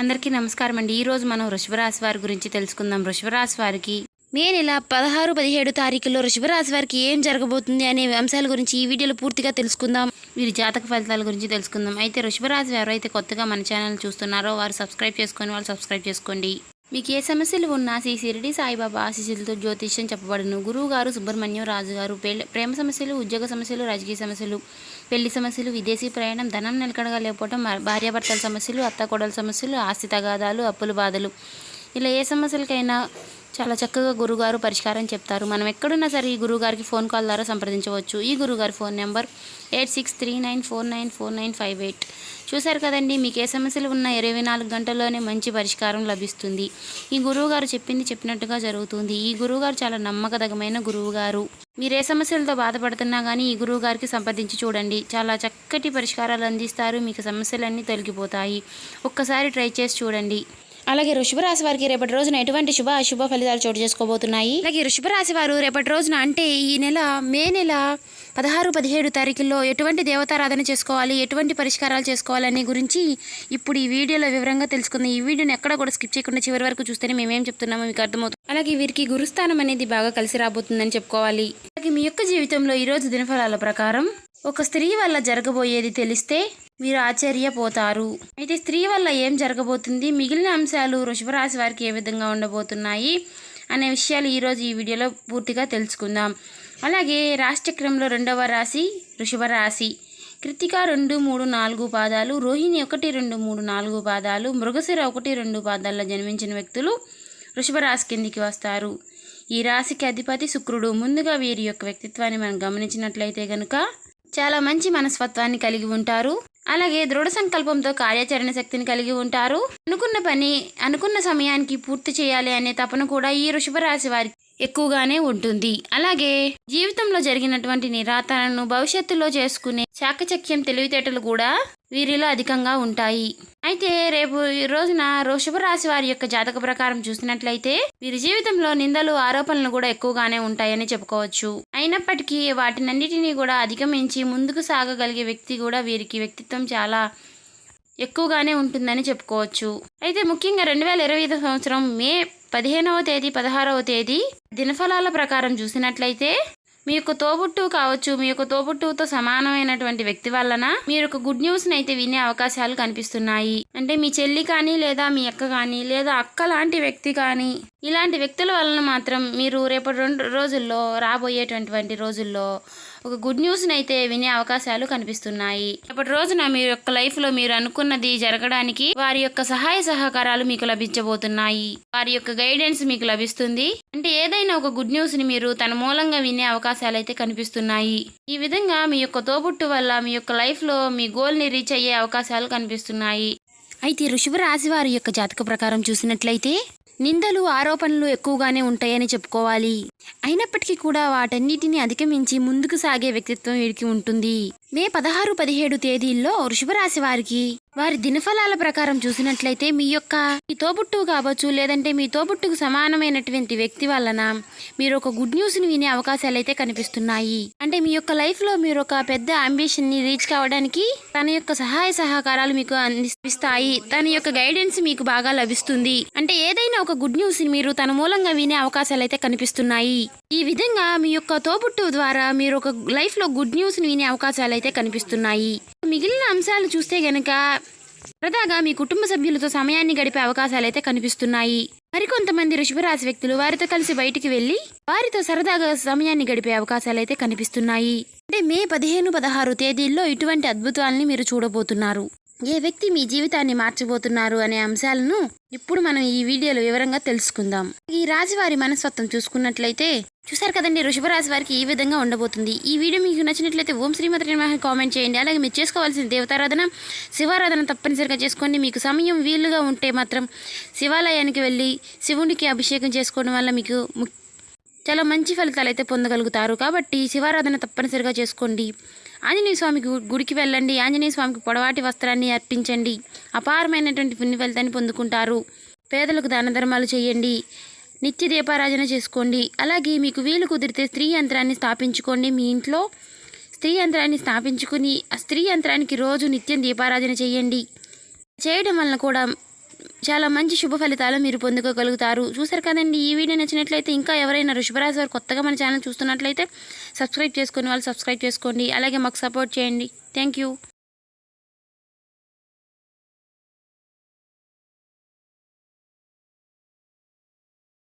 అందరికీ నమస్కారం అండి. ఈరోజు మనం వృషభ రాశి వారి గురించి తెలుసుకుందాం. వృషభ రాశి వారికి మే నెల 16, 17 తారీఖుల్లో వృషభ రాశి వారికి ఏం జరగబోతుంది అనే అంశాల గురించి ఈ వీడియోలో పూర్తిగా తెలుసుకుందాం. వీరి జాతక ఫలితాల గురించి తెలుసుకుందాం. అయితే వృషభ రాశి ఎవరైతే కొత్తగా మన ఛానల్ చూస్తున్నారో వారు సబ్స్క్రైబ్ చేసుకోండి. మీకు ఏ సమస్యలు ఉన్నా శ్రీ షిరిడి సాయిబాబా ఆశీస్సులతో జ్యోతిష్యం చెప్పబడును. గురువు గారు సుబ్రహ్మణ్యం రాజు గారు. ప్రేమ సమస్యలు, ఉద్యోగ సమస్యలు, రాజకీయ సమస్యలు, పెళ్లి సమస్యలు, విదేశీ ప్రయాణం, ధనం నిలకడగా లేకపోవడం, భార్యాభర్తల సమస్యలు, అత్తకోడల సమస్యలు, ఆస్తి తగాదాలు, అప్పుల బాధలు, ఇలా ఏ సమస్యలకైనా చాలా చక్కగా గురుగారు పరిష్కారం చెప్తారు. మనం ఎక్కడున్నా సరే ఈ గురువుగారికి ఫోన్ కాల్ ద్వారా సంప్రదించవచ్చు. ఈ గురువుగారి ఫోన్ నెంబర్ 8639494958. చూశారు కదండి, మీకు ఏ సమస్యలు ఉన్నా 24 గంటల్లోనే మంచి పరిష్కారం లభిస్తుంది. ఈ గురువుగారు చెప్పినట్టుగా జరుగుతుంది. ఈ గురువుగారు చాలా నమ్మకదగమైన గురువుగారు. మీరు ఏ సమస్యలతో బాధపడుతున్నా కానీ ఈ గురువుగారికి సంప్రదించి చూడండి. చాలా చక్కటి పరిష్కారాలు అందిస్తారు. మీకు సమస్యలన్నీ తొలగిపోతాయి. ఒక్కసారి ట్రై చేసి చూడండి. అలాగే వృషభ రాశి వారికి రేపటి రోజున ఎటువంటి శుభ అశుభ ఫలితాలు చోటు చేసుకోబోతున్నాయి. అలాగే వృషభ రాశి వారు రేపటి రోజున అంటే ఈ నెల మే నెల 16, 17 తారీఖుల్లో ఎటువంటి దేవతారాధన చేసుకోవాలి, ఎటువంటి పరిష్కారాలు చేసుకోవాలనే గురించి ఇప్పుడు ఈ వీడియోలో వివరంగా తెలుసుకుందాం. ఈ వీడియోని ఎక్కడ కూడా స్కిప్ చేయకుండా చివరి వరకు చూస్తేనే మేమేం చెప్తున్నామో మీకు అర్థమవుతుంది. అలాగే వీరికి గురుస్థానం అనేది బాగా కలిసి రాబోతుందని చెప్పుకోవాలి. అలాగే మీ యొక్క జీవితంలో ఈరోజు దినఫలాల ప్రకారం ఒక స్త్రీ వల్ల జరగబోయేది తెలిస్తే మీరు ఆశ్చర్యపోతారు. అయితే స్త్రీ వల్ల ఏం జరగబోతుంది, మిగిలిన అంశాలు వృషభ రాశి వారికి ఏ విధంగా ఉండబోతున్నాయి అనే విషయాలు ఈరోజు ఈ వీడియోలో పూర్తిగా తెలుసుకుందాం. అలాగే రాశిచక్రంలో 2వ రాశి వృషభ రాశి. కృత్తిక 2, 3, 4 పాదాలు, రోహిణి 1, 2, 3, 4 పాదాలు, మృగశిర 1, 2 పాదాల్లో జన్మించిన వ్యక్తులు వృషభ రాశి కిందికి వస్తారు. ఈ రాశికి అధిపతి శుక్రుడు. ముందుగా వీరి యొక్క వ్యక్తిత్వాన్ని మనం గమనించినట్లయితే గనుక చాలా మంచి మనస్తత్వాన్ని కలిగి ఉంటారు. అలాగే దృఢ సంకల్పంతో కార్యాచరణ శక్తిని కలిగి ఉంటారు. అనుకున్న పని అనుకున్న సమయానికి పూర్తి చేయాలి అనే తపన కూడా ఈ వృషభ రాశి వారికి ఎక్కువగానే ఉంటుంది. అలాగే జీవితంలో జరిగినటువంటి నిరాతలను భవిష్యత్తులో చేసుకునే చాకచక్యం, తెలివితేటలు కూడా వీరిలో అధికంగా ఉంటాయి. అయితే రేపు ఈ రోజున వృషభ రాశి వారి యొక్క జాతక ప్రకారం చూసినట్లయితే వీరి జీవితంలో నిందలు, ఆరోపణలు కూడా ఎక్కువగానే ఉంటాయని చెప్పుకోవచ్చు. అయినప్పటికీ వాటినన్నిటినీ కూడా అధిగమించి ముందుకు సాగగలిగే వ్యక్తి కూడా వీరికి వ్యక్తిత్వం చాలా ఎక్కువగానే ఉంటుందని చెప్పుకోవచ్చు. అయితే ముఖ్యంగా 2025 సంవత్సరం మే 15వ తేదీ, 16వ తేదీ దినఫలాల ప్రకారం చూసినట్లయితే మీ యొక్క తోబుట్టువు కావచ్చు, మీ యొక్క తోబుట్టువుతో సమానమైనటువంటి వ్యక్తి వలన మీరు ఒక గుడ్ న్యూస్ని అయితే వినే అవకాశాలు కనిపిస్తున్నాయి. అంటే మీ చెల్లి కానీ, లేదా మీ అక్క కానీ, లేదా అక్క లాంటి వ్యక్తి కానీ, ఇలాంటి వ్యక్తుల వలన మాత్రం మీరు రేపటి 2 రోజుల్లో రాబోయేటువంటి రోజుల్లో ఒక గుడ్ న్యూస్ని అయితే వినే అవకాశాలు కనిపిస్తున్నాయి. రేపటి రోజున మీ యొక్క లైఫ్లో మీరు అనుకున్నది జరగడానికి వారి యొక్క సహాయ సహకారాలు మీకు లభించబోతున్నాయి. వారి యొక్క గైడెన్స్ మీకు లభిస్తుంది. అంటే ఏదైనా ఒక గుడ్ న్యూస్ని మీరు తన మూలంగా వినే అవకాశాలు అయితే కనిపిస్తున్నాయి. ఈ విధంగా మీ యొక్క తోబుట్టు వల్ల మీ యొక్క లైఫ్లో మీ గోల్ని రీచ్ అయ్యే అవకాశాలు కనిపిస్తున్నాయి. అయితే వృషభ రాశి వారి యొక్క జాతక ప్రకారం చూసినట్లయితే నిందలు, ఆరోపణలు ఎక్కువగానే ఉంటాయని చెప్పుకోవాలి. అయినప్పటికీ కూడా వాటన్నిటిని అధిగమించి ముందుకు సాగే వ్యక్తిత్వం వీరికి ఉంటుంది. మే 16, 17 తేదీల్లో వృషభ రాశి వారికి వారి దినఫలాల ప్రకారం చూసినట్లయితే మీ తోబుట్టువు కావచ్చు, లేదంటే మీ తోబుట్టుకు సమానమైనటువంటి వ్యక్తి వలన మీరు ఒక గుడ్ న్యూస్ని వినే అవకాశాలు అయితే కనిపిస్తున్నాయి. అంటే మీ యొక్క లైఫ్లో మీరు ఒక పెద్ద అంబిషన్ని రీచ్ కావడానికి తన యొక్క సహాయ సహకారాలు మీకు అందిస్తాయి. తన యొక్క గైడెన్స్ మీకు బాగా లభిస్తుంది. అంటే ఏదైనా ఒక గుడ్ న్యూస్ని మీరు తన మూలంగా వినే అవకాశాలు అయితే కనిపిస్తున్నాయి. ఈ విధంగా మీ యొక్క తోబుట్టువు ద్వారా మీరు ఒక లైఫ్లో గుడ్ న్యూస్ని వినే అవకాశాలు అయితే కనిపిస్తున్నాయి. మిగిలిన అంశాలు చూస్తే గనక సరదాగా మీ కుటుంబ సభ్యులతో సమయాన్ని గడిపే అవకాశాలు అయితే కనిపిస్తున్నాయి. మరికొంతమంది వృషభ రాశి వ్యక్తులు వారితో కలిసి బయటికి వెళ్లి వారితో సరదాగా సమయాన్ని గడిపే అవకాశాలు అయితే కనిపిస్తున్నాయి. అంటే మే 15, 16 తేదీల్లో ఇటువంటి అద్భుతాలని మీరు చూడబోతున్నారు. ఏ వ్యక్తి మీ జీవితాన్ని మార్చబోతున్నారు అనే అంశాలను ఇప్పుడు మనం ఈ వీడియోలో వివరంగా తెలుసుకుందాం. ఈ రాశి వారి మనస్తత్వం చూసుకున్నట్లయితే చూసారు కదండి, వృషభ రాశి వారికి ఈ విధంగా ఉండబోతుంది. ఈ వీడియో మీకు నచ్చినట్లయితే ఓం శ్రీమాత్రే నమః కామెంట్ చేయండి. అలాగే మీరు చేసుకోవాల్సిన దేవతారాధన, శివారాధన తప్పనిసరిగా చేసుకోండి. మీకు సమయం వీలుగా ఉంటే మాత్రం శివాలయానికి వెళ్ళి శివునికి అభిషేకం చేసుకోవడం వల్ల మీకు చాలా మంచి ఫలితాలు అయితే పొందగలుగుతారు. కాబట్టి శివారాధన తప్పనిసరిగా చేసుకోండి. ఆంజనేయ స్వామి గుడికి వెళ్ళండి. ఆంజనేయ స్వామికి పొడవాటి వస్త్రాన్ని అర్పించండి. అపారమైనటువంటి పుణ్య ఫలితాన్ని పొందుకుంటారు. పేదలకు దాన ధర్మాలు చేయండి. నిత్య దీపారాధన చేసుకోండి. అలాగే మీకు వీలు కుదిరితే స్త్రీ యంత్రాన్ని స్థాపించుకోండి. మీ ఇంట్లో స్త్రీ యంత్రాన్ని స్థాపించుకుని ఆ స్త్రీ యంత్రానికి రోజు నిత్యం దీపారాధన చేయండి. చేయడం వలన కూడా చాలా మంచి శుభ ఫలితాలు మీరు పొందుకోగలుగుతారు. చూసారు కదండి, ఈ వీడియో నచ్చినట్లయితే ఇంకా ఎవరైనా వృషభరాశి వారు కొత్తగా మన ఛానల్ చూస్తున్నట్లయితే సబ్స్క్రైబ్ చేసుకుని వాళ్ళు సబ్స్క్రైబ్ చేసుకోండి. అలాగే మాకు సపోర్ట్ చేయండి. Thank you.